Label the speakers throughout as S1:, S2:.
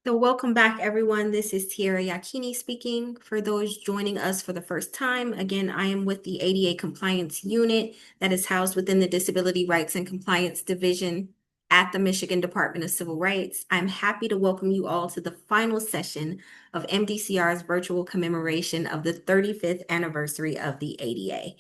S1: So welcome back, everyone. This is Tiara Yakini speaking. For those joining us for the first time, again, I am with the ADA Compliance Unit that is housed within the Disability Rights and Compliance Division at the Michigan Department of Civil Rights. I'm happy to welcome you all to the final session of MDCR's virtual commemoration of the 35th anniversary of the ADA.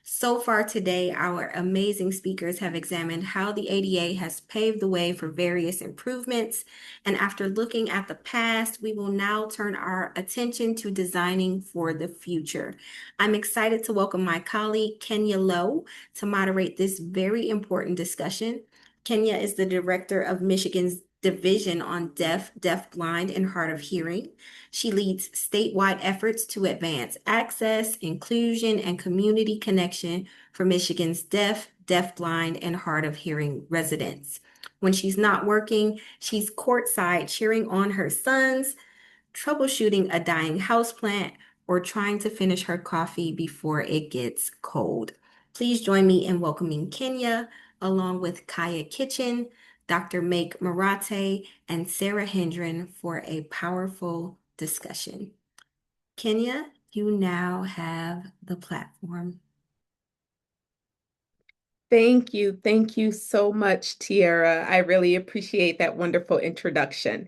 S1: So far today, our amazing speakers have examined how the ADA has paved the way for various improvements. And after looking at the past, we will now turn our attention to designing for the future. I'm excited to welcome my colleague, Kenya Lowe, to moderate this very important discussion. Kenya is the director of Michigan's Division on Deaf, Deafblind, and Hard of Hearing. She leads statewide efforts to advance access, inclusion, and community connection for Michigan's deaf, deafblind, and hard of hearing residents. When she's not working, she's courtside cheering on her sons, troubleshooting a dying houseplant, or trying to finish her coffee before it gets cold. Please join me in welcoming Kenya, along with Kaya Kitchen, Dr. Make Marate, and Sara Hendren for a powerful discussion. Kenya, you now have the platform.
S2: Thank you. Thank you so much, Tiara. I really appreciate that wonderful introduction.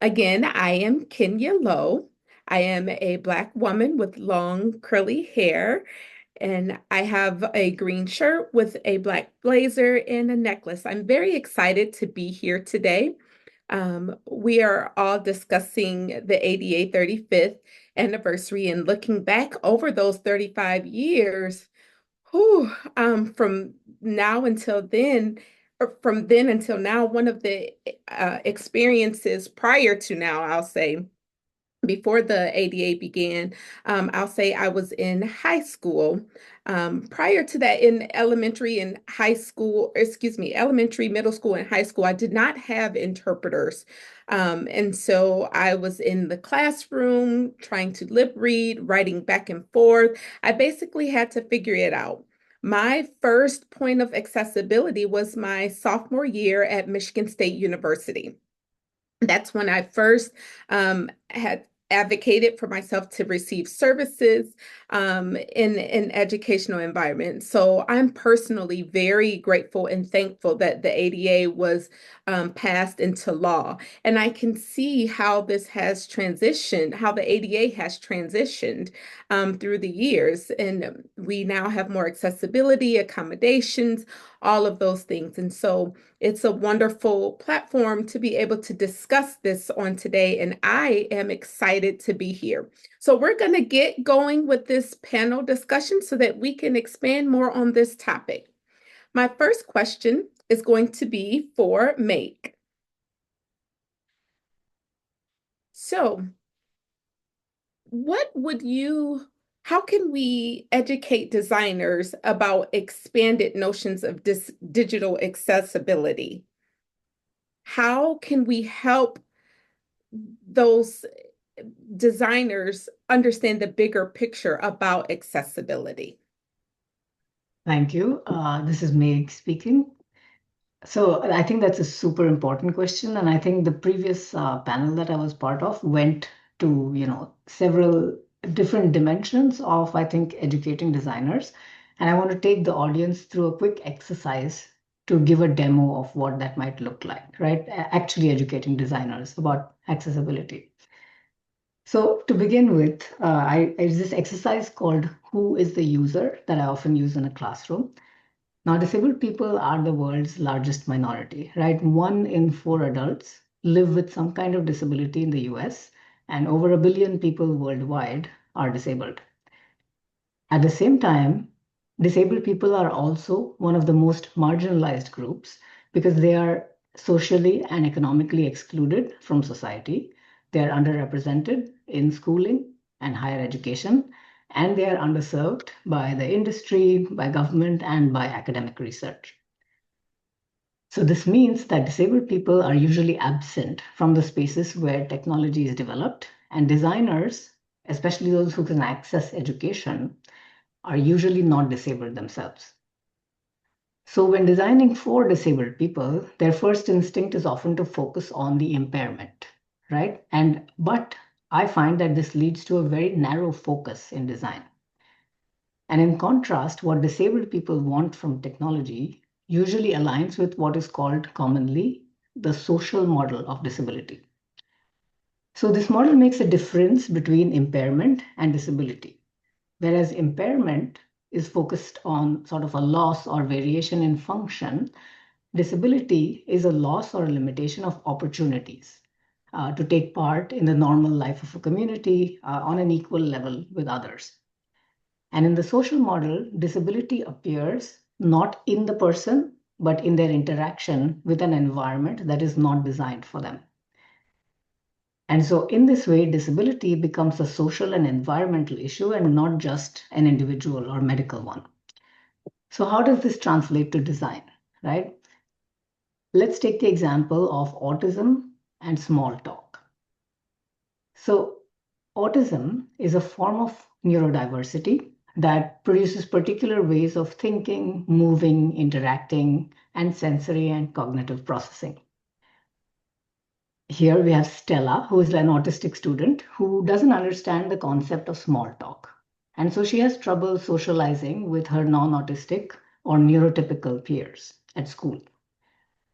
S2: Again, I am Kenya Lowe. I am a Black woman with long curly hair, and I have a green shirt with a black blazer and a necklace. I'm very excited to be here today. We are all discussing the ADA 35th anniversary and looking back over those 35 years. Whew, from now until then, or from then until now, one of the experiences prior to now, I'll say, before the ADA began, I'll say I was in high school. Prior to that, in elementary and high school, excuse me, elementary, middle school, and high school, I did not have interpreters. And so I was in the classroom trying to lip read, writing back and forth. I basically had to figure it out. My first point of accessibility was my sophomore year at Michigan State University. That's when I first had advocated for myself to receive services in an educational environment. So I'm personally very grateful and thankful that the ADA was passed into law. And I can see how this has transitioned, how the ADA has transitioned through the years. And we now have more accessibility, accommodations, all of those things. And so it's a wonderful platform to be able to discuss this on today, and I am excited to be here. So we're going to get going with this panel discussion so that we can expand more on this topic. My first question is going to be for Make. So, how can we educate designers about expanded notions of digital accessibility? How can we help those designers understand the bigger picture about accessibility?
S3: Thank you. This is Meg speaking. So I think that's a super important question, and I think the previous panel that I was part of went to several different dimensions of I think educating designers, and I want to take the audience through a quick exercise to give a demo of what that might look like, right? Actually educating designers about accessibility. So to begin with, it's this exercise called Who is the User that I often use in a classroom. Now, disabled people are the world's largest minority, right? 1 in 4 adults live with some kind of disability in the US, and over 1 billion people worldwide are disabled. At the same time, disabled people are also one of the most marginalized groups because they are socially and economically excluded from society. They are underrepresented in schooling and higher education, and they are underserved by the industry, by government, and by academic research. So this means that disabled people are usually absent from the spaces where technology is developed, and designers, especially those who can access education, are usually not disabled themselves. So when designing for disabled people, their first instinct is often to focus on the impairment. right? But I find that this leads to a very narrow focus in design. And in contrast, what disabled people want from technology usually aligns with what is called commonly the social model of disability. So this model makes a difference between impairment and disability. Whereas impairment is focused on sort of a loss or variation in function, disability is a loss or a limitation of opportunities to take part in the normal life of a community on an equal level with others. And in the social model, disability appears not in the person, but in their interaction with an environment that is not designed for them. And so, in this way, disability becomes a social and environmental issue and not just an individual or medical one. So, how does this translate to design, right? Let's take the example of autism and small talk. So, autism is a form of neurodiversity that produces particular ways of thinking, moving, interacting, and sensory and cognitive processing. Here we have Stella, who is an autistic student who doesn't understand the concept of small talk. And so she has trouble socializing with her non-autistic or neurotypical peers at school.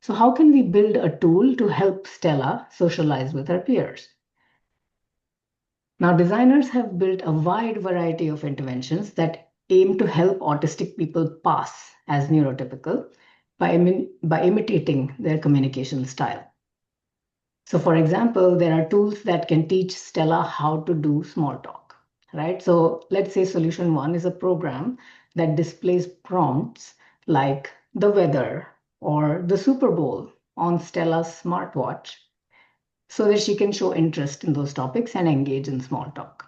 S3: So how can we build a tool to help Stella socialize with her peers? Now, designers have built a wide variety of interventions that aim to help autistic people pass as neurotypical by imitating their communication style. So for example, there are tools that can teach Stella how to do small talk, right? So let's say solution one is a program that displays prompts like the weather or the Super Bowl on Stella's smartwatch so that she can show interest in those topics and engage in small talk.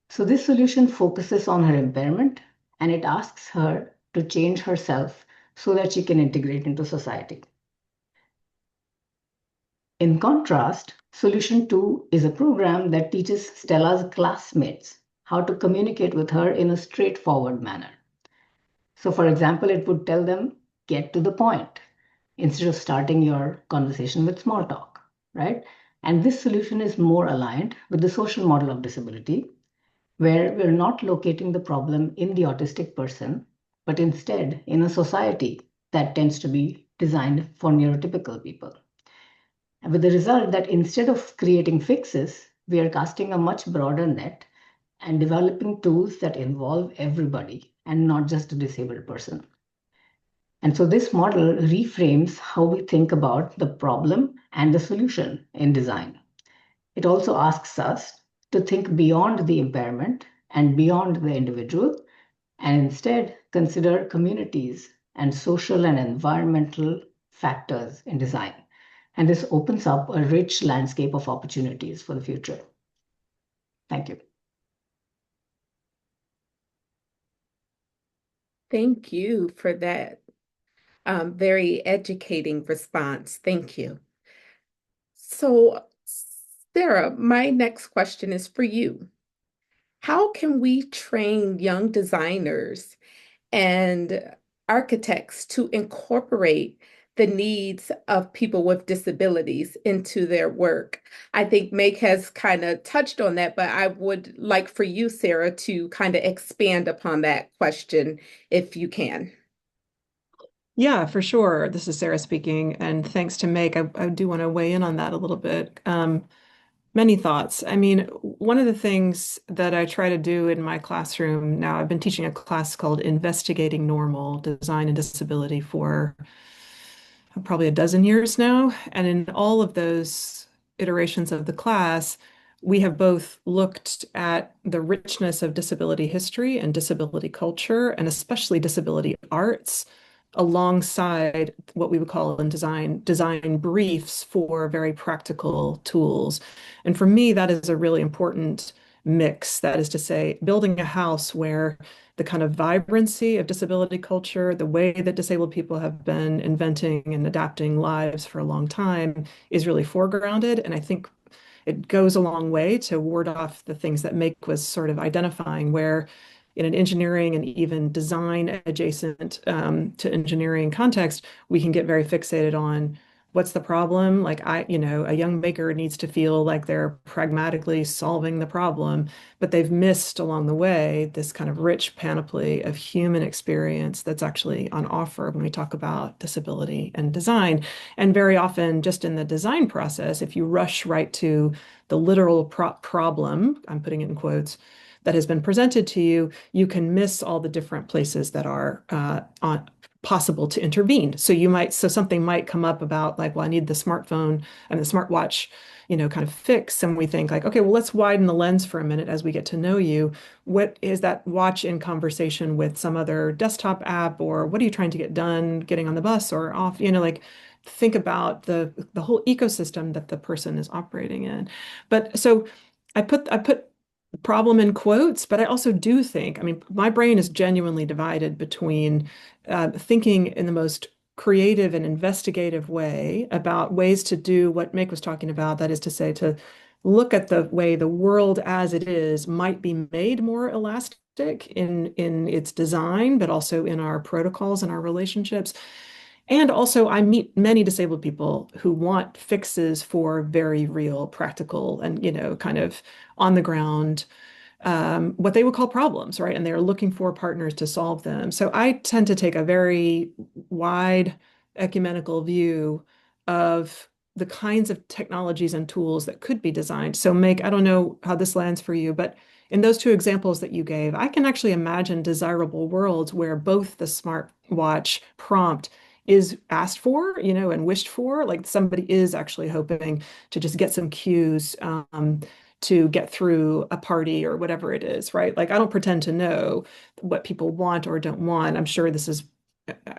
S3: So this solution focuses on her impairment and it asks her to change herself so that she can integrate into society. In contrast, Solution 2 is a program that teaches Stella's classmates how to communicate with her in a straightforward manner. So, for example, it would tell them, get to the point, instead of starting your conversation with small talk, right? And this solution is more aligned with the social model of disability, where we're not locating the problem in the autistic person, but instead in a society that tends to be designed for neurotypical people. With the result that instead of creating fixes, we are casting a much broader net and developing tools that involve everybody and not just a disabled person. And so this model reframes how we think about the problem and the solution in design. It also asks us to think beyond the impairment and beyond the individual, and instead consider communities and social and environmental factors in design. And this opens up a rich landscape of opportunities for the future. Thank you.
S2: Thank you for that very educating response. Thank you. So, Sarah, my next question is for you. How can we train young designers and architects to incorporate the needs of people with disabilities into their work? I think Meg has kind of touched on that, but I would like for you, Sarah, to kind of expand upon that question if you can.
S4: Yeah, for sure. This is Sarah speaking, and thanks to Meg. I do want to weigh in on that a little bit. Many thoughts. I mean, one of the things that I try to do in my classroom now, I've been teaching a class called Investigating Normal Design and Disability for probably a dozen years now. And in all of those iterations of the class, we have both looked at the richness of disability history and disability culture, and especially disability arts, alongside what we would call in design briefs for very practical tools. And for me, that is a really important mix. That is to say, building a house where the kind of vibrancy of disability culture, the way that disabled people have been inventing and adapting lives for a long time is really foregrounded. And I think it goes a long way to ward off the things that Make was sort of identifying, where in an engineering and even design adjacent to engineering context, we can get very fixated on what's the problem? Like a young maker needs to feel like they're pragmatically solving the problem, but they've missed along the way this kind of rich panoply of human experience that's actually on offer when we talk about disability and design. And very often, just in the design process, if you rush right to the literal problem, I'm putting it in quotes, that has been presented to you, you can miss all the different places that are possible to intervene. So something might come up about like, well, I need the smartphone and the smartwatch, kind of fix. And we think like, okay, well, let's widen the lens for a minute as we get to know you. What is that watch in conversation with some other desktop app, or what are you trying to get done getting on the bus or off, like think about the whole ecosystem that the person is operating in. But so I put problem in quotes, but I also do think, I mean, my brain is genuinely divided between thinking in the most creative and investigative way about ways to do what Mick was talking about. That is to say, to look at the way the world as it is might be made more elastic in its design, but also in our protocols and our relationships. And also, I meet many disabled people who want fixes for very real, practical, and, kind of on the ground, what they would call problems, right? And they're looking for partners to solve them. So I tend to take a very wide ecumenical view of the kinds of technologies and tools that could be designed. So, Meg, I don't know how this lands for you, but in those two examples that you gave, I can actually imagine desirable worlds where both the smartwatch prompt is asked for, and wished for, like somebody is actually hoping to just get some cues to get through a party or whatever it is, right? Like I don't pretend to know what people want or don't want. I'm sure I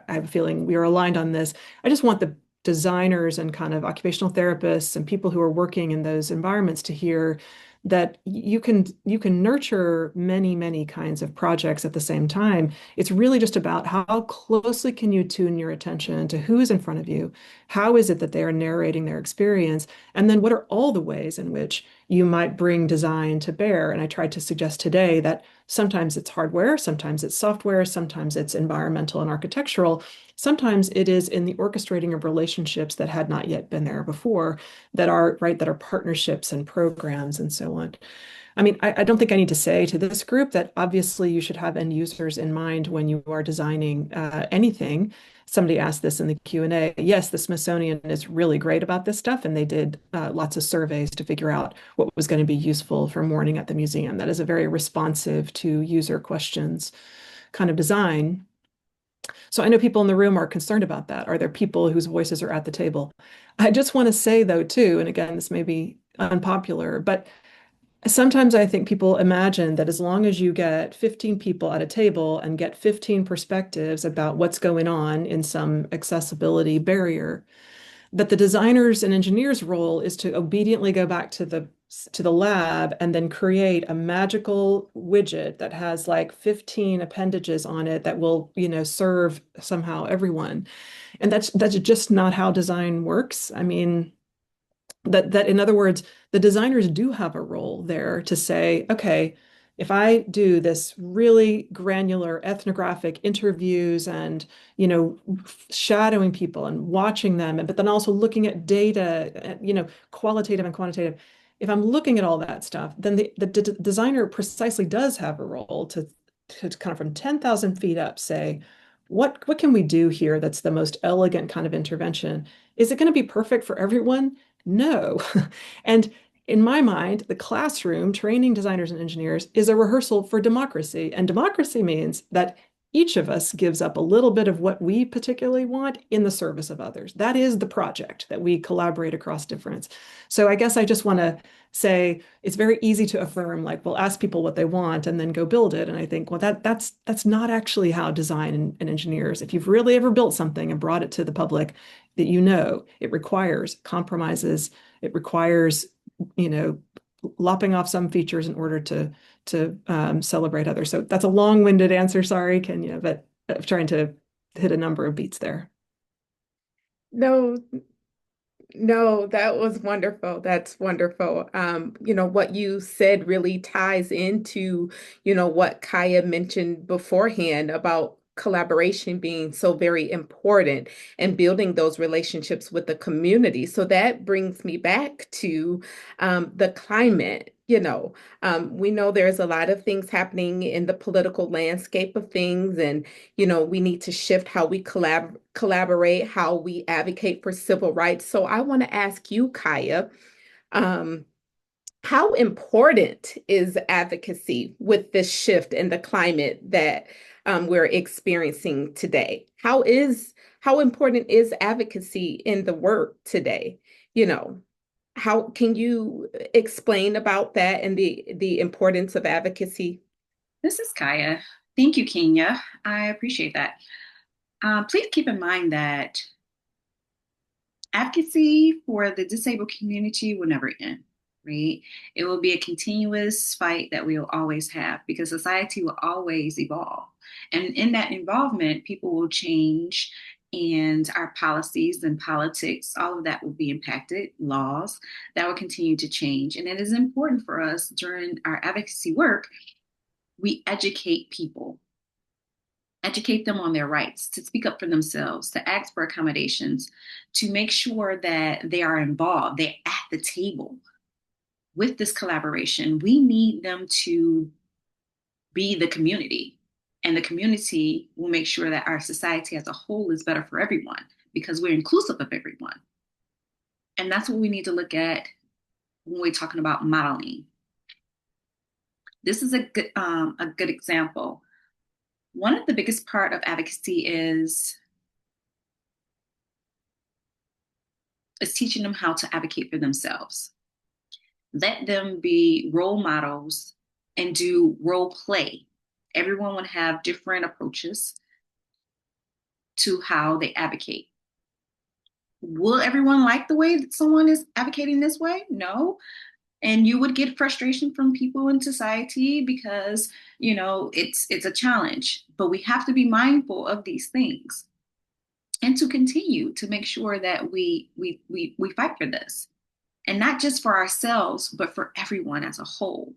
S4: have a feeling we are aligned on this. I just want the designers and kind of occupational therapists and people who are working in those environments to hear that you can nurture many kinds of projects at the same time. It's really just about how closely can you tune your attention to who is in front of you, how is it that they are narrating their experience, and then what are all the ways in which you might bring design to bear. And I tried to suggest today that sometimes it's hardware, sometimes it's software, sometimes it's environmental and architectural, sometimes it is in the orchestrating of relationships that had not yet been there before, that are right, that are partnerships and programs and so on. I mean, I don't think I need to say to this group that obviously you should have end users in mind when you are designing anything. Somebody asked this in the Q&A. Yes, the Smithsonian is really great about this stuff, and they did lots of surveys to figure out what was going to be useful for morning at the museum. That is a very responsive to user questions kind of design. So I know people in the room are concerned about that. Are there people whose voices are at the table? I just want to say, though, too, and again, this may be unpopular, but sometimes I think people imagine that as long as you get 15 people at a table and get 15 perspectives about what's going on in some accessibility barrier, that the designers and engineers' role is to obediently go back to the lab and then create a magical widget that has like 15 appendages on it that will, serve somehow everyone. And that's just not how design works. I mean, that in other words, the designers do have a role there to say, okay, if I do this really granular ethnographic interviews and, shadowing people and watching them, but then also looking at data, qualitative and quantitative. If I'm looking at all that stuff, then the designer precisely does have a role to kind of from 10,000 feet up say, what can we do here that's the most elegant kind of intervention? Is it going to be perfect for everyone? No. And in my mind, the classroom training designers and engineers is a rehearsal for democracy. And democracy means that each of us gives up a little bit of what we particularly want in the service of others. That is the project, that we collaborate across difference. So I guess I just want to say it's very easy to affirm, like, well, ask people what they want and then go build it. And I think, well, that's not actually how design and engineers, if you've really ever built something and brought it to the public, that it requires compromises, it requires, lopping off some features in order to celebrate others. So that's a long-winded answer. Sorry, Kenya, but I'm trying to hit a number of beats there.
S2: No, no, that was wonderful. That's wonderful. What you said really ties into, what Kaya mentioned beforehand about collaboration being so very important and building those relationships with the community. So that brings me back to the climate. We know there's a lot of things happening in the political landscape of things, and we need to shift how we collaborate, how we advocate for civil rights. So I want to ask you, Kaya, um, how important is advocacy with this shift in the climate that we're experiencing today? How important is advocacy in the work today? You know, how can you explain about that and the importance of advocacy?
S5: This is Kaya. Thank you, Kenya. I appreciate that. Please keep in mind that advocacy for the disabled community will never end, right? It will be a continuous fight that we will always have because society will always evolve. And in that involvement, people will change and our policies and politics, all of that will be impacted, laws that will continue to change. And it is important for us during our advocacy work, we educate them on their rights, to speak up for themselves, to ask for accommodations, to make sure that they are involved, they're at the table with this collaboration. We need them to be the community, and the community will make sure that our society as a whole is better for everyone because we're inclusive of everyone. And that's what we need to look at when we're talking about modeling. This is a good example. One of the biggest part of advocacy is teaching them how to advocate for themselves. Let them be role models and do role play. Everyone would have different approaches to how they advocate. Will everyone like the way that someone is advocating this way? No. And you would get frustration from people in society because, it's a challenge. But we have to be mindful of these things and to continue to make sure that we fight for this. And not just for ourselves, but for everyone as a whole.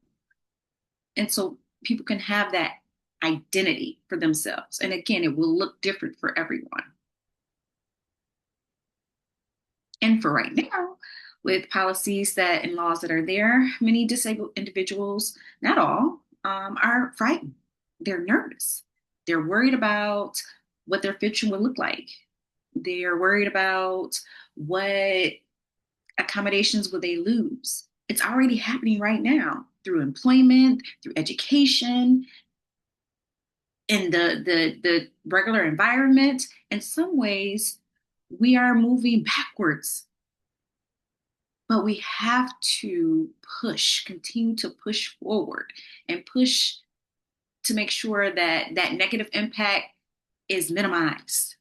S5: And so people can have that identity for themselves. And again, it will look different for everyone. And for right now, with policies that and laws that are there, many disabled individuals, not all, are frightened. They're nervous. They're worried about what their future will look like. They're worried about what accommodations will they lose. It's already happening right now through employment, through education, in the regular environment. In some ways, we are moving backwards. But we have to continue to push forward and push to make sure that that negative impact is minimized.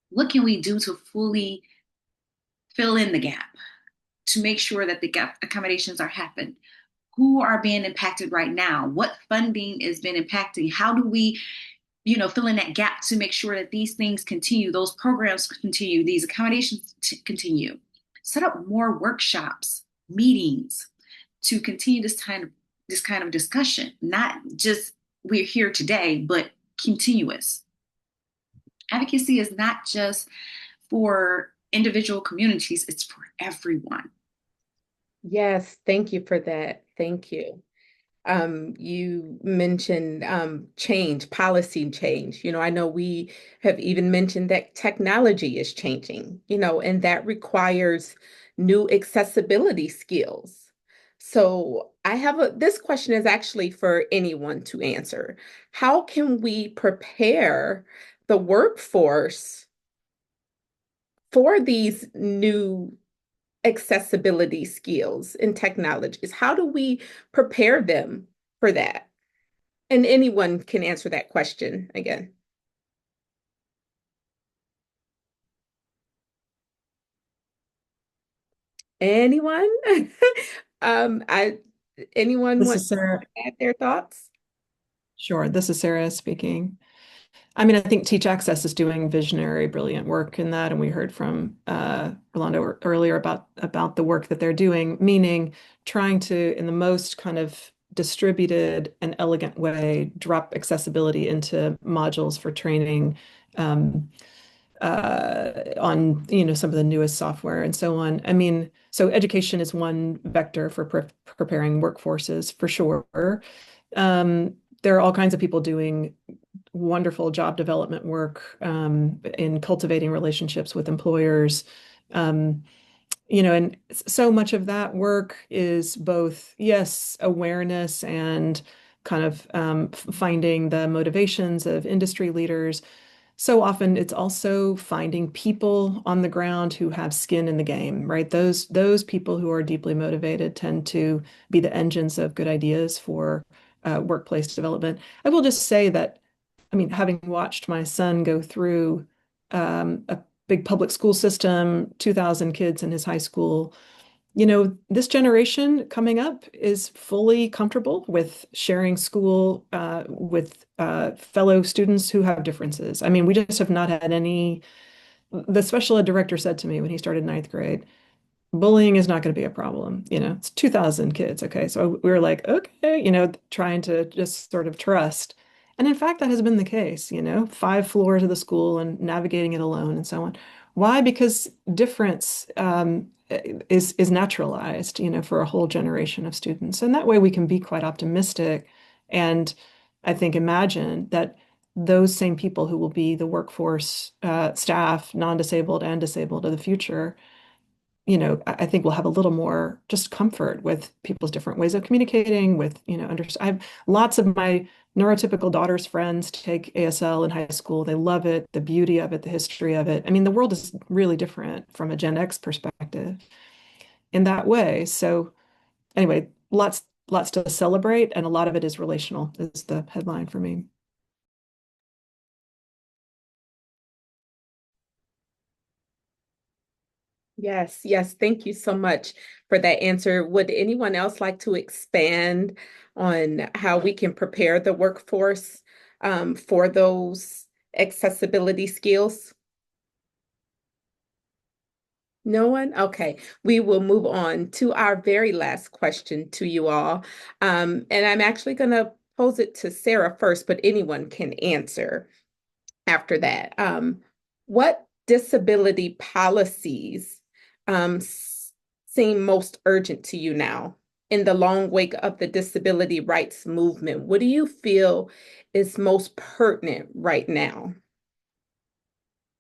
S5: What can we do to fully fill in the gap, to make sure that the gap accommodations are happening? Who are being impacted right now? What funding is being impacted? How do we, fill in that gap to make sure that these things continue, those programs continue, these accommodations continue? Set up more workshops, meetings to continue this kind of discussion, not just we're here today, but continuous. Advocacy is not just for individual communities, it's for everyone.
S2: Yes, thank you for that. Thank you. You mentioned policy change. I know we have even mentioned that technology is changing, and that requires new accessibility skills. So this question is actually for anyone to answer. How can we prepare the workforce for these new accessibility skills and technologies? How do we prepare them for that? And anyone can answer that question again. Anyone? um, I anyone
S4: This
S2: want
S4: is Sarah.
S2: to add their thoughts?
S4: Sure. This is Sarah speaking. I mean, I think Teach Access is doing visionary, brilliant work in that, and we heard from Rolando earlier about the work that they're doing, meaning trying to, in the most kind of distributed and elegant way, drop accessibility into modules for training um, on, some of the newest software and so on. I mean, so education is one vector for preparing workforces for sure. There are all kinds of people doing wonderful job development work in cultivating relationships with employers. Um, and so much of that work is both, yes, awareness and kind of finding the motivations of industry leaders. So often it's also finding people on the ground who have skin in the game, right? Those people who are deeply motivated tend to be the engines of good ideas for workplace development. I will just say that, I mean, having watched my son go through a big public school system, 2,000 kids in his high school, this generation coming up is fully comfortable with sharing school with fellow students who have differences. I mean, we just have not had any. The special ed director said to me when he started ninth grade, bullying is not going to be a problem. It's 2,000 kids. Okay. So we were like, okay, trying to just sort of trust. And in fact, that has been the case, 5 floors of the school and navigating it alone and so on. Why? Because difference is naturalized, for a whole generation of students. And that way we can be quite optimistic and I think imagine that those same people who will be the workforce staff, non-disabled and disabled of the future, I think we'll have a little more just comfort with people's different ways of communicating with, I have lots of my neurotypical daughter's friends take ASL in high school. They love it, the beauty of it, the history of it. I mean, the world is really different from a Gen X perspective in that way. So anyway, lots to celebrate, and a lot of it is relational, is the headline for me.
S2: Yes, yes. Thank you so much for that answer. Would anyone else like to expand on how we can prepare the workforce for those accessibility skills? No one? Okay. We will move on to our very last question to you all. And I'm actually going to pose it to Sara first, but anyone can answer after that. What disability policies seem most urgent to you now in the long wake of the disability rights movement? What do you feel is most pertinent right now?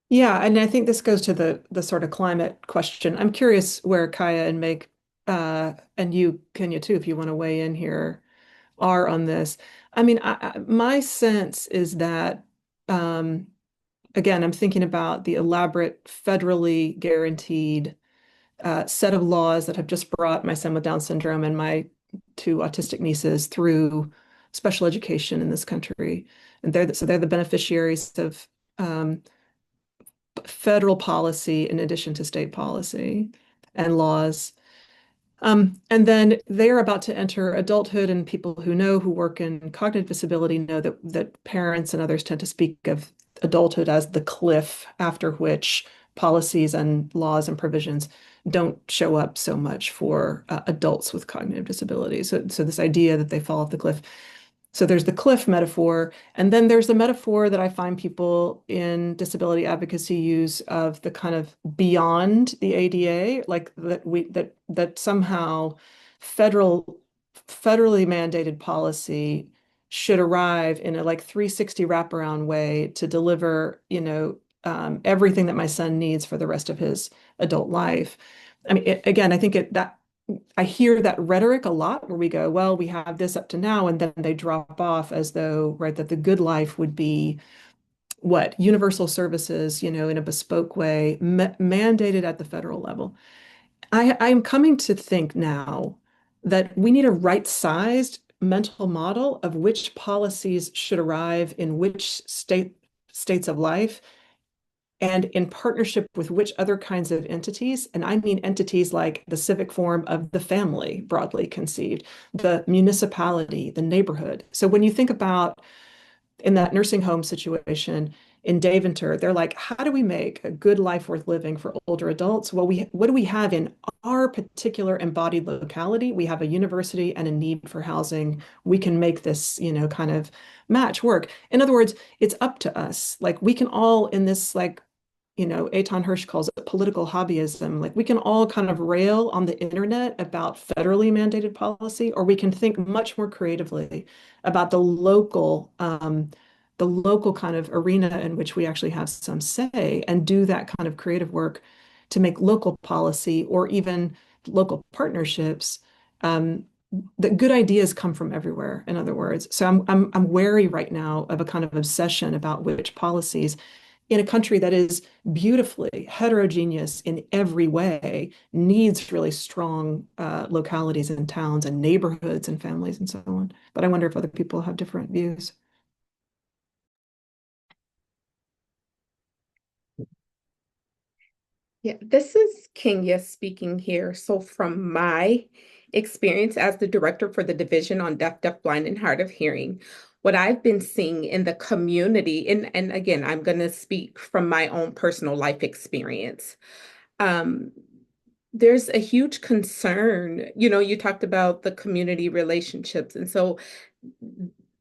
S4: Yeah, and I think this goes to the sort of climate question. I'm curious where Kaya and Meg, and you, Kenya, too, if you want to weigh in here, are on this. I mean, my sense is that, again, I'm thinking about the elaborate federally guaranteed set of laws that have just brought my son with Down syndrome and my 2 autistic nieces through special education in this country, and they're the beneficiaries of federal policy in addition to state policy and laws. And then they're about to enter adulthood, and people who work in cognitive disability know that parents and others tend to speak of adulthood as the cliff after which policies and laws and provisions don't show up so much for adults with cognitive disabilities. So this idea that they fall off the cliff. So there's the cliff metaphor, and then there's the metaphor that I find people in disability advocacy use of the kind of beyond the ADA, like that somehow federally mandated policy should arrive in a like 360 wraparound way to deliver, everything that my son needs for the rest of his adult life. I mean, again, I think that I hear that rhetoric a lot where we go, well, we have this up to now, and then they drop off as though, right, that the good life would be what? Universal services, in a bespoke way, mandated at the federal level. I'm coming to think now that we need a right-sized mental model of which policies should arrive in which states of life and in partnership with which other kinds of entities. And I mean entities like the civic form of the family, broadly conceived, the municipality, the neighborhood. So when you think about in that nursing home situation, in Daventer, they're like, how do we make a good life worth living for older adults? Well, what do we have in our particular embodied locality? We have a university and a need for housing. We can make this, kind of match work. In other words, it's up to us. Like we can all in this, like, Eitan Hirsch calls it political hobbyism. Like we can all kind of rail on the internet about federally mandated policy, or we can think much more creatively about the local kind of arena in which we actually have some say and do that kind of creative work to make local policy or even local partnerships. The good ideas come from everywhere, in other words. So I'm wary right now of a kind of obsession about which policies in a country that is beautifully heterogeneous in every way, needs really strong localities and towns and neighborhoods and families and so on. But I wonder if other people have different views.
S2: Yeah, this is Kenya speaking here. So from my experience as the director for the Division on Deaf, Blind, and Hard of Hearing, what I've been seeing in the community, and again, I'm going to speak from my own personal life experience. Um, there's a huge concern. You talked about the community relationships. And so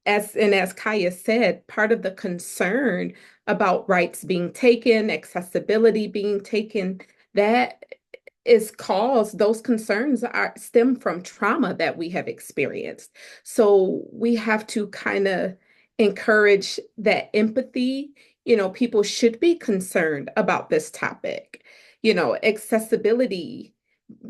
S2: as Kaya said, part of the concern about rights being taken, accessibility being taken, that is caused, those concerns stem from trauma that we have experienced. So we have to kind of encourage that empathy. People should be concerned about this topic. Accessibility.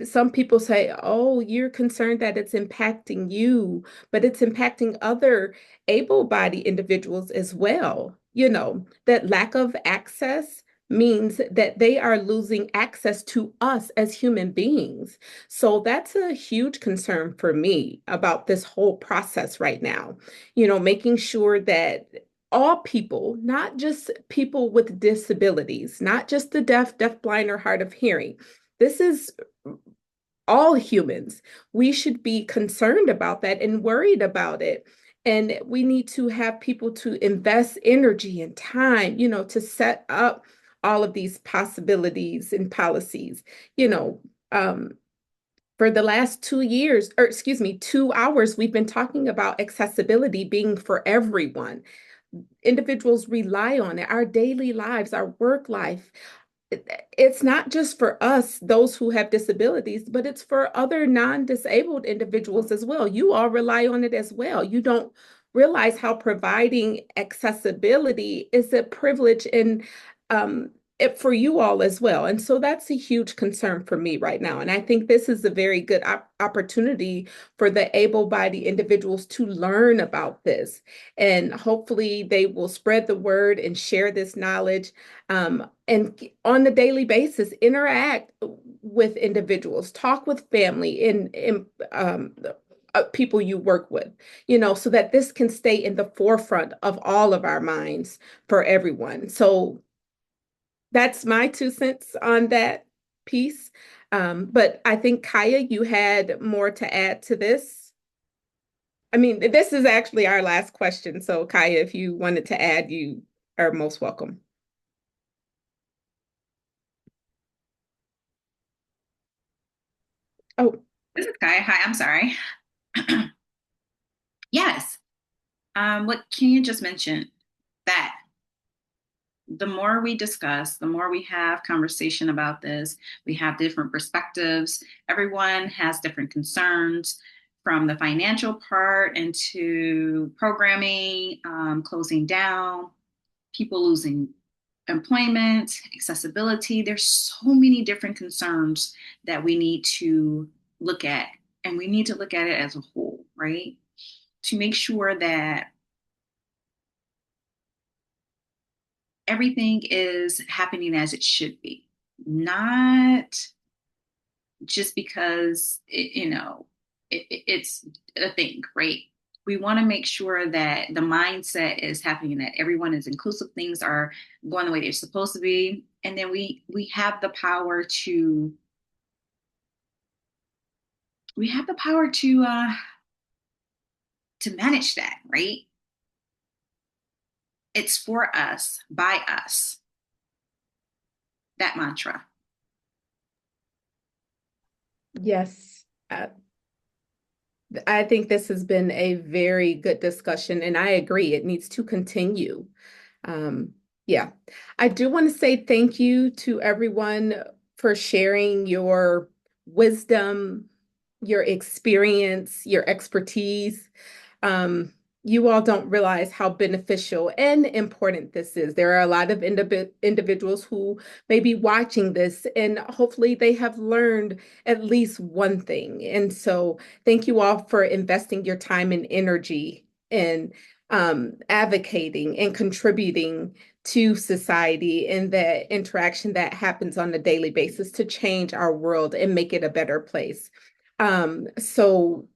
S2: Some people say, oh, you're concerned that it's impacting you, but it's impacting other able-bodied individuals as well. That lack of access means that they are losing access to us as human beings. So that's a huge concern for me about this whole process right now. Making sure that all people, not just people with disabilities, not just the deaf, blind, or hard of hearing. This is all humans. We should be concerned about that and worried about it. And we need to have people to invest energy and time, to set up all of these possibilities and policies. You know, um, for the last 2 years, or excuse me, 2 hours, we've been talking about accessibility being for everyone. Individuals rely on it, our daily lives, our work life. It's not just for us, those who have disabilities, but it's for other non-disabled individuals as well. You all rely on it as well. You don't realize how providing accessibility is a privilege and for you all as well. And so that's a huge concern for me right now. And I think this is a very good opportunity for the able-bodied individuals to learn about this. And hopefully they will spread the word and share this knowledge. And on a daily basis, interact with individuals, talk with family and people you work with, so that this can stay in the forefront of all of our minds for everyone. So that's my 2 cents on that piece. But I think, Kaya, you had more to add to this. I mean, this is actually our last question. So, Kaya, if you wanted to add, you are most welcome. Oh,
S5: This is Kaya. Hi, I'm sorry. Yes. What Kenya just mentioned, that the more we discuss, the more we have conversation about this, we have different perspectives. Everyone has different concerns, from the financial part into programming, closing down, people losing employment, accessibility. There's so many different concerns that we need to look at, and we need to look at it as a whole, right? To make sure that everything is happening as it should be, not just because it's a thing, right? We want to make sure that the mindset is happening, that everyone is inclusive, things are going the way they're supposed to be, and then we have the power to to manage that, right? It's for us, by us. That mantra.
S2: Yes. I think this has been a very good discussion, and I agree, it needs to continue. Yeah, I do want to say thank you to everyone for sharing your wisdom, your experience, your expertise. Um, you all don't realize how beneficial and important this is. There are a lot of individuals who may be watching this, and hopefully they have learned at least one thing. And so, thank you all for investing your time and energy in advocating and contributing to society and the interaction that happens on a daily basis to change our world and make it a better place. So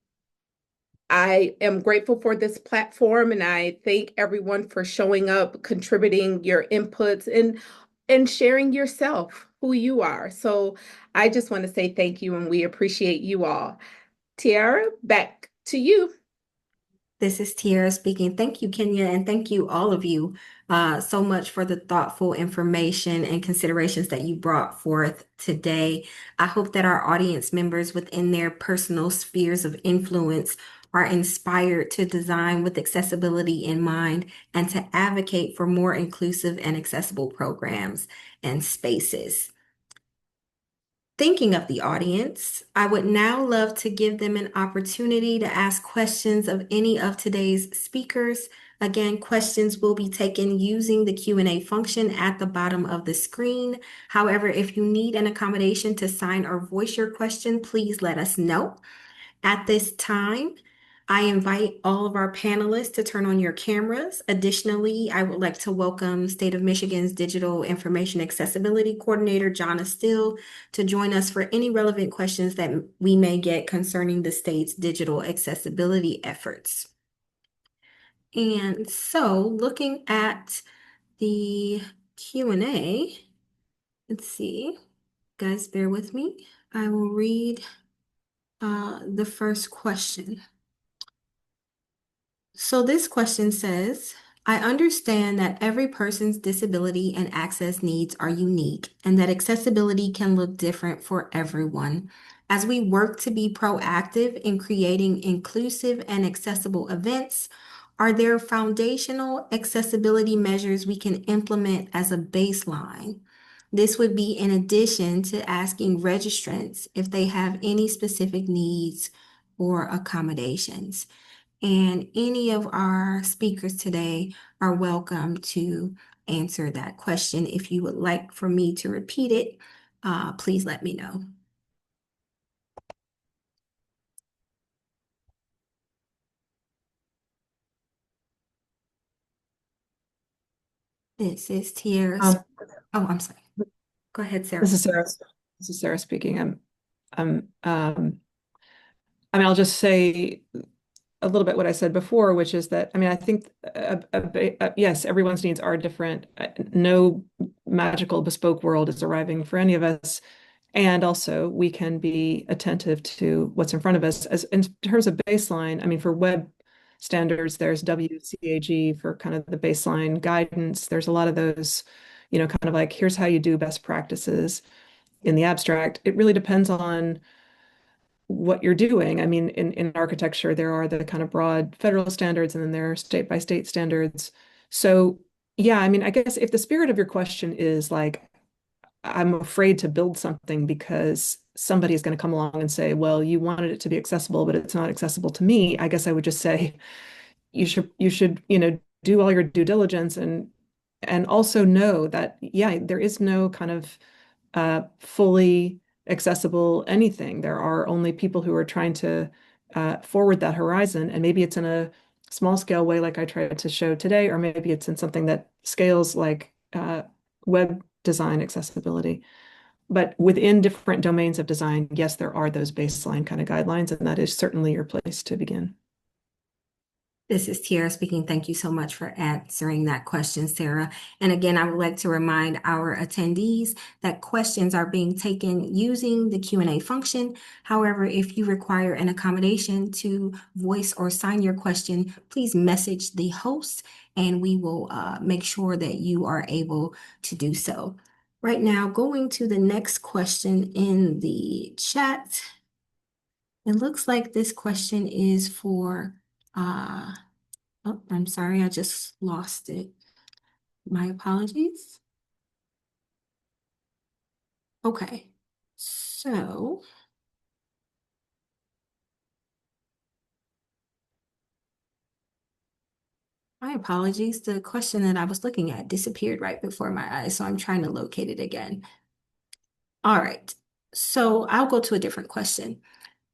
S2: I am grateful for this platform, and I thank everyone for showing up, contributing your inputs, and sharing yourself, who you are. So I just want to say thank you, and we appreciate you all. Tiara, back to you.
S1: This is Tiara speaking. Thank you, Kenya, and thank you, all of you, so much for the thoughtful information and considerations that you brought forth today. I hope that our audience members within their personal spheres of influence are inspired to design with accessibility in mind and to advocate for more inclusive and accessible programs and spaces. Thinking of the audience, I would now love to give them an opportunity to ask questions of any of today's speakers. Again, questions will be taken using the Q&A function at the bottom of the screen. However, if you need an accommodation to sign or voice your question, please let us know. At this time, I invite all of our panelists to turn on your cameras. Additionally, I would like to welcome State of Michigan's Digital Information Accessibility Coordinator, Jonna Still, to join us for any relevant questions that we may get concerning the state's digital accessibility efforts. And so, looking at the Q&A, let's see, guys, bear with me. I will read the first question. So this question says, I understand that every person's disability and access needs are unique and that accessibility can look different for everyone. As we work to be proactive in creating inclusive and accessible events, are there foundational accessibility measures we can implement as a baseline? This would be in addition to asking registrants if they have any specific needs or accommodations. And any of our speakers today are welcome to answer that question. If you would like for me to repeat it, please let me know. This is Tiara's. Oh, I'm sorry. Go ahead, Sarah.
S4: This is Sarah. This is Sarah speaking. I mean, I'll just say a little bit what I said before, which is that, I mean, I think, yes, everyone's needs are different. No magical bespoke world is arriving for any of us. And also we can be attentive to what's in front of us. As in terms of baseline, I mean, for web standards, there's WCAG for kind of the baseline guidance. There's a lot of those, kind of like, here's how you do best practices in the abstract. It really depends on what you're doing. I mean, in architecture, there are the kind of broad federal standards and then there are state by state standards. So yeah, I mean, I guess if the spirit of your question is like, I'm afraid to build something because somebody is going to come along and say, well, you wanted it to be accessible, but it's not accessible to me. I guess I would just say you should, do all your due diligence and also know that, yeah, there is no kind of fully accessible anything. There are only people who are trying to forward that horizon, and maybe it's in a small scale way like I tried to show today, or maybe it's in something that scales like web design accessibility. But within different domains of design, yes, there are those baseline kind of guidelines, and that is certainly your place to begin.
S1: This is Tiara speaking. Thank you so much for answering that question, Sarah. And again, I would like to remind our attendees that questions are being taken using the Q&A function. However, if you require an accommodation to voice or sign your question, please message the host and we will make sure that you are able to do so. Right now, going to the next question in the chat. It looks like this question is for, oh, I'm sorry, I just lost it. My apologies. Okay, so my apologies. The question that I was looking at disappeared right before my eyes, so I'm trying to locate it again. All right, so I'll go to a different question.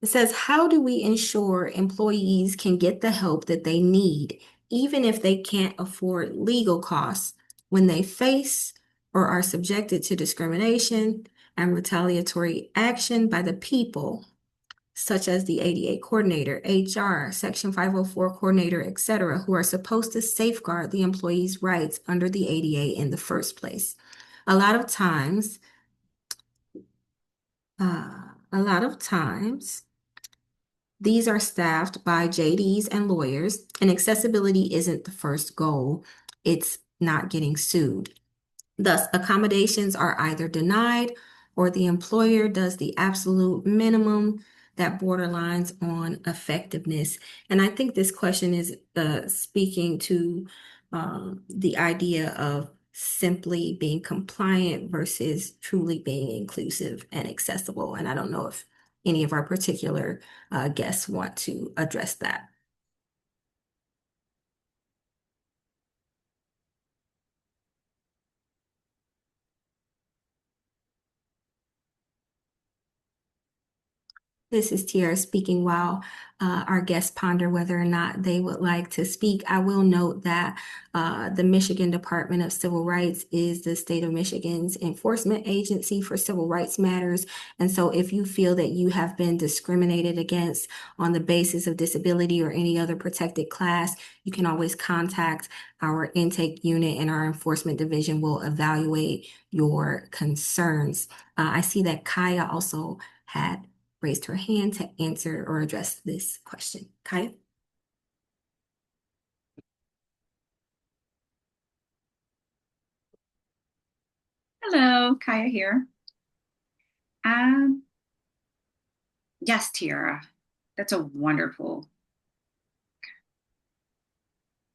S1: It says, how do we ensure employees can get the help that they need, even if they can't afford legal costs when they face or are subjected to discrimination and retaliatory action by the people, such as the ADA coordinator, HR, Section 504 coordinator, etc., who are supposed to safeguard the employee's rights under the ADA in the first place? A lot of times, these are staffed by JDs and lawyers, and accessibility isn't the first goal. It's not getting sued. Thus, accommodations are either denied or the employer does the absolute minimum that borderlines on effectiveness. And I think this question is speaking to the idea of simply being compliant versus truly being inclusive and accessible. And I don't know if any of our particular guests want to address that. This is Tiara speaking while our guests ponder whether or not they would like to speak. I will note that the Michigan Department of Civil Rights is the state of Michigan's enforcement agency for civil rights matters. And so if you feel that you have been discriminated against on the basis of disability or any other protected class, you can always contact our intake unit, and our enforcement division will evaluate your concerns. I see that Kaya also had raised her hand to answer or address this question. Kaya?
S5: Hello, Kaya here. Yes, Tiara, that's a wonderful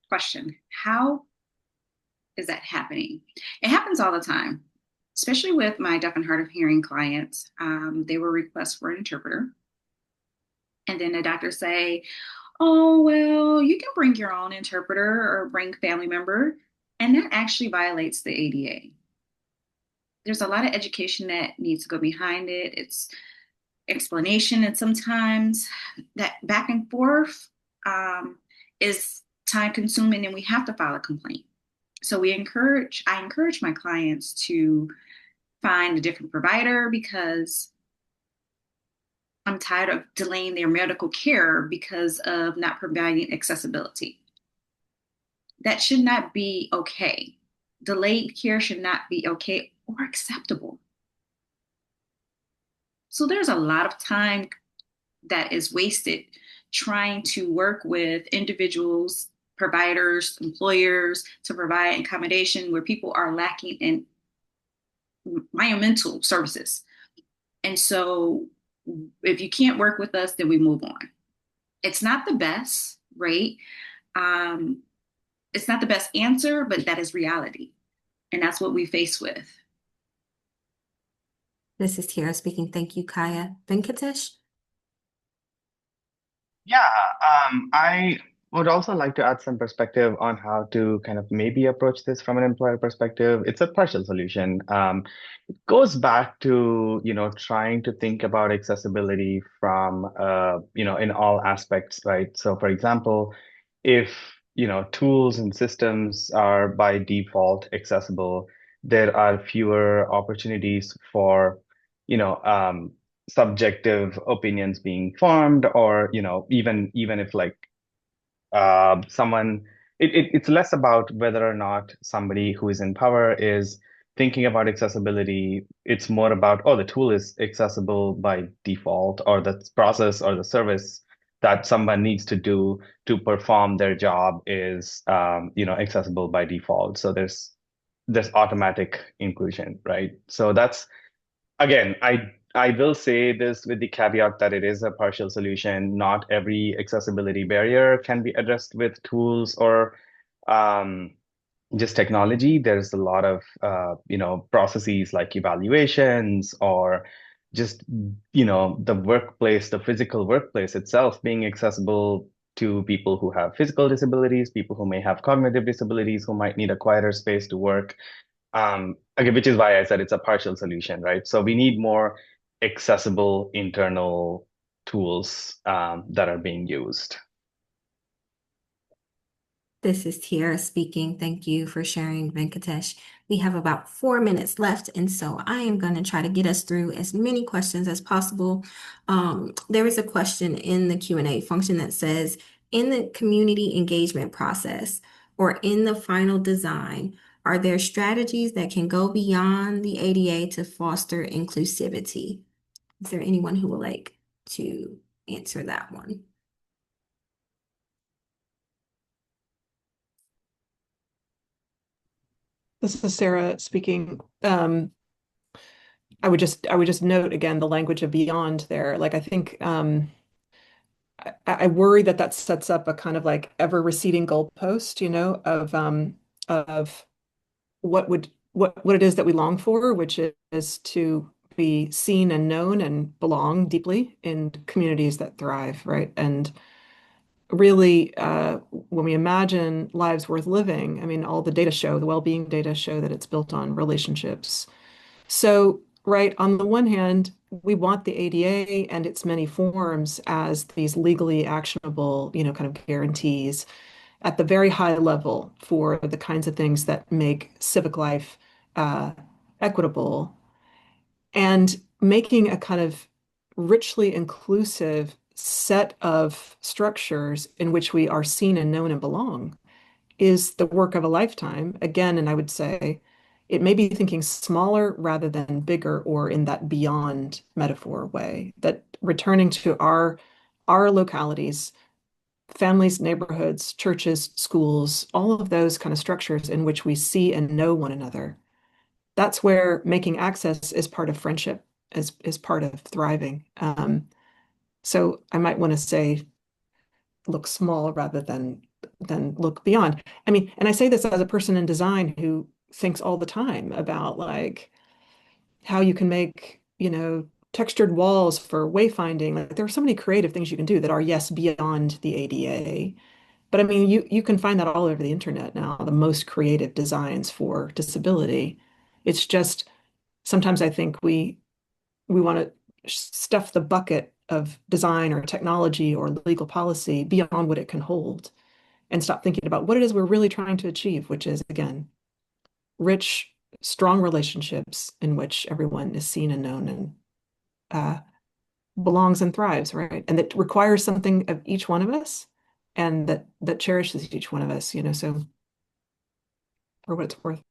S5: question. How is that happening? It happens all the time, especially with my deaf and hard of hearing clients. They will request for an interpreter. And then the doctor say, oh, well, you can bring your own interpreter or bring family member. And that actually violates the ADA. There's a lot of education that needs to go behind it. It's explanation, and sometimes that back and forth is time consuming, and we have to file a complaint. So I encourage my clients to find a different provider because I'm tired of delaying their medical care because of not providing accessibility. That should not be okay. Delayed care should not be okay or acceptable. So there's a lot of time that is wasted trying to work with individuals, providers, employers to provide accommodation where people are lacking in environmental services. And so if you can't work with us, then we move on. It's not the best, right? It's not the best answer, but that is reality. And that's what we face with.
S1: This is Tiara speaking. Thank you, Kaya. Venkatesh?
S6: Yeah, I would also like to add some perspective on how to kind of maybe approach this from an employer perspective. It's a partial solution. It goes back to, trying to think about accessibility from, in all aspects, right? So for example, if, tools and systems are by default accessible, there are fewer opportunities for, you know, um, subjective opinions being formed, or even if like someone it's less about whether or not somebody who is in power is thinking about accessibility. It's more about, oh, the tool is accessible by default, or the process or the service that someone needs to do to perform their job is accessible by default. So there's automatic inclusion, right? So that's again, I will say this with the caveat that it is a partial solution. Not every accessibility barrier can be addressed with tools or um, just technology. There's a lot of processes like evaluations or just the workplace, the physical workplace itself being accessible to people who have physical disabilities, people who may have cognitive disabilities, who might need a quieter space to work. Again, which is why I said it's a partial solution, right? So we need more accessible internal tools that are being used.
S1: This is Tiara speaking. Thank you for sharing, Venkatesh. We have about 4 minutes left, and so I am going to try to get us through as many questions as possible. There is a question in the Q&A function that says, in the community engagement process or in the final design, are there strategies that can go beyond the ADA to foster inclusivity? Is there anyone who would like to answer that one?
S4: This is Sarah speaking. I would just note again the language of beyond there. Like I think I worry that that sets up a kind of like ever receding goalpost, of what it is that we long for, which is to be seen and known and belong deeply in communities that thrive, right? And really, when we imagine lives worth living, I mean, all the data show, the well-being data show that it's built on relationships. So, right, on the one hand, we want the ADA and its many forms as these legally actionable, kind of guarantees at the very high level for the kinds of things that make civic life equitable, and making a kind of richly inclusive set of structures in which we are seen and known and belong is the work of a lifetime. Again, and I would say it may be thinking smaller rather than bigger, or in that beyond metaphor way, that returning to our localities, families, neighborhoods, churches, schools, all of those kind of structures in which we see and know one another. That's where making access is part of friendship, is part of thriving. So I might want to say look small rather than look beyond. I mean, and I say this as a person in design who thinks all the time about like how you can make, textured walls for wayfinding. Like there are so many creative things you can do that are, yes, beyond the ADA. But I mean, you can find that all over the internet now, the most creative designs for disability. It's just sometimes I think we want to stuff the bucket of design or technology or legal policy beyond what it can hold and stop thinking about what it is we're really trying to achieve, which is, again, rich, strong relationships in which everyone is seen and known and belongs and thrives, right? And that requires something of each one of us and that cherishes each one of us, so for what it's worth.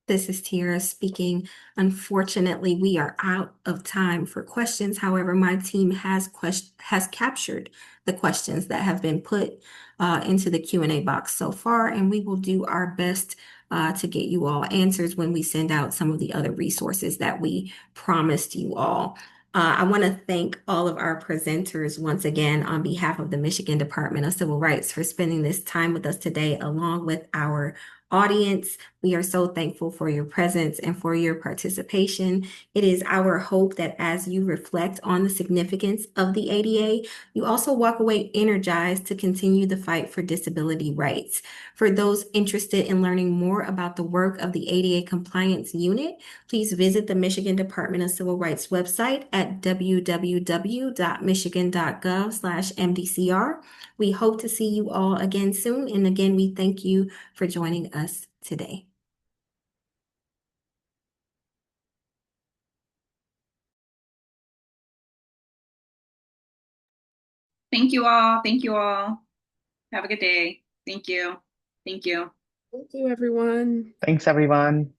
S1: This is Tiara speaking. Unfortunately, we are out of time for questions. However, my team has captured the questions that have been put into the Q&A box so far, and we will do our best to get you all answers when we send out some of the other resources that we promised you all. I want to thank all of our presenters once again on behalf of the Michigan Department of Civil Rights for spending this time with us today, along with our audience. We are so thankful for your presence and for your participation. It is our hope that as you reflect on the significance of the ADA, you also walk away energized to continue the fight for disability rights. For those interested in learning more about the work of the ADA Compliance Unit, please visit the Michigan Department of Civil Rights website at www.michigan.gov/MDCR. We hope to see you all again soon. And again, we thank you for joining us today.
S5: Thank you all. Thank you all. Have a good day. Thank you. Thank you.
S2: Thank you, everyone.
S6: Thanks, everyone.